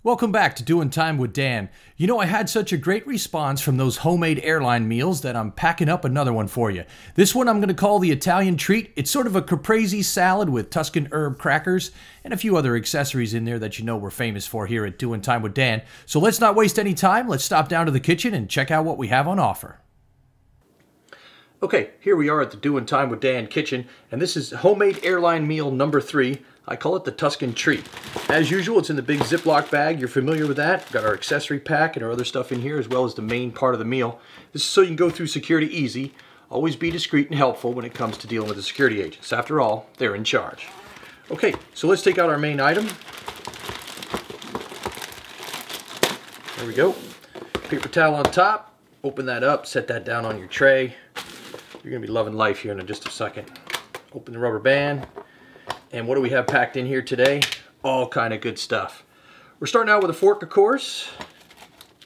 Welcome back to Doing Time with Dan. You know, I had such a great response from those homemade airline meals that I'm packing up another one for you. This one I'm going to call the Italian Treat. It's sort of a caprese salad with Tuscan herb crackers and a few other accessories in there that you know we're famous for here at Doing Time with Dan. So let's not waste any time. Let's stop down to the kitchen and check out what we have on offer. Okay, here we are at the Doing Time with Dan kitchen, and this is homemade airline meal number 3. I call it the Tuscan Treat. As usual, it's in the big Ziploc bag. You're familiar with that. We've got our accessory pack and our other stuff in here, as well as the main part of the meal. This is so you can go through security easy. Always be discreet and helpful when it comes to dealing with the security agents. After all, they're in charge. Okay, so let's take out our main item. There we go. Paper towel on top. Open that up, set that down on your tray. You're going to be loving life here in just a second. Open the rubber band. And what do we have packed in here today? All kind of good stuff. We're starting out with a fork, of course.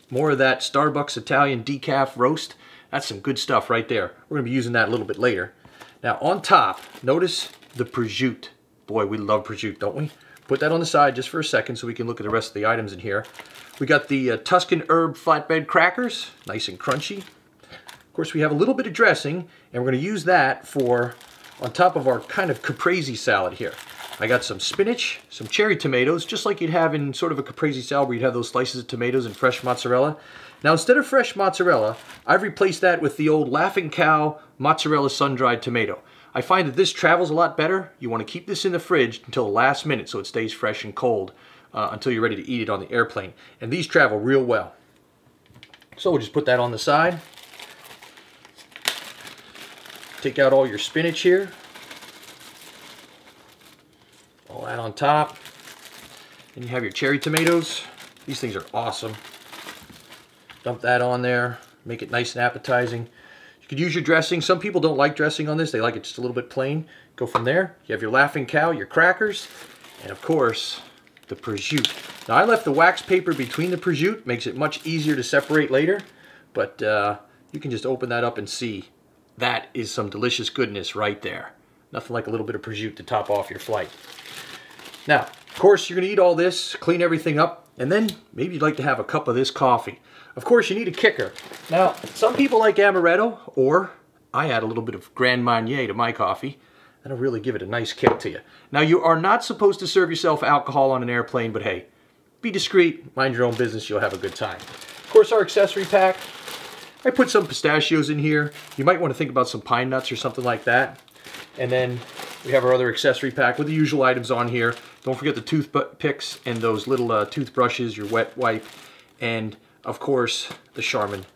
More of that Starbucks Italian decaf roast. That's some good stuff right there. We're going to be using that a little bit later. Now on top, notice the prosciutto. Boy, we love prosciutto, don't we? Put that on the side just for a second so we can look at the rest of the items in here. We got the Tuscan herb flatbread crackers, nice and crunchy. Of course, we have a little bit of dressing, and we're going to use that for on top of our kind of caprese salad here. I got some spinach, some cherry tomatoes, just like you'd have in sort of a caprese salad where you'd have those slices of tomatoes and fresh mozzarella. Now, instead of fresh mozzarella, I've replaced that with the old Laughing Cow mozzarella sun-dried tomato. I find that this travels a lot better. You want to keep this in the fridge until the last minute so it stays fresh and cold until you're ready to eat it on the airplane. And these travel real well. So we'll just put that on the side. Take out all your spinach here. All that on top. Then you have your cherry tomatoes. These things are awesome. Dump that on there. Make it nice and appetizing. You could use your dressing. Some people don't like dressing on this. They like it just a little bit plain. Go from there. You have your Laughing Cow, your crackers, and of course, the prosciutto. Now I left the wax paper between the prosciutto. Makes it much easier to separate later. But you can just open that up and see. That is some delicious goodness right there. Nothing like a little bit of prosciutto to top off your flight. Now, of course, you're going to eat all this, clean everything up, and then maybe you'd like to have a cup of this coffee. Of course, you need a kicker. Now, some people like amaretto, or I add a little bit of Grand Marnier to my coffee. That'll really give it a nice kick to you. Now, you are not supposed to serve yourself alcohol on an airplane, but hey, be discreet, mind your own business, you'll have a good time. Of course, our accessory pack. I put some pistachios in here. You might want to think about some pine nuts or something like that. And then we have our other accessory pack with the usual items on here. Don't forget the toothpicks and those little toothbrushes, your wet wipe, and of course the Charmin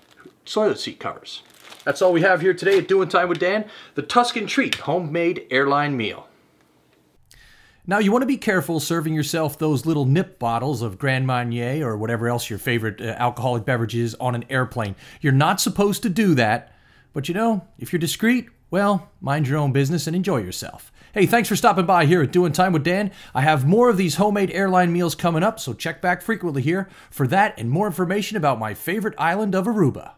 toilet seat covers. That's all we have here today at Doing Time with Dan, the Tuscan Treat homemade airline meal. Now, you want to be careful serving yourself those little nip bottles of Grand Marnier or whatever else your favorite alcoholic beverage is on an airplane. You're not supposed to do that. But you know, if you're discreet, well, mind your own business and enjoy yourself. Hey, thanks for stopping by here at Doing Time with Dan. I have more of these homemade airline meals coming up, so check back frequently here for that and more information about my favorite island of Aruba.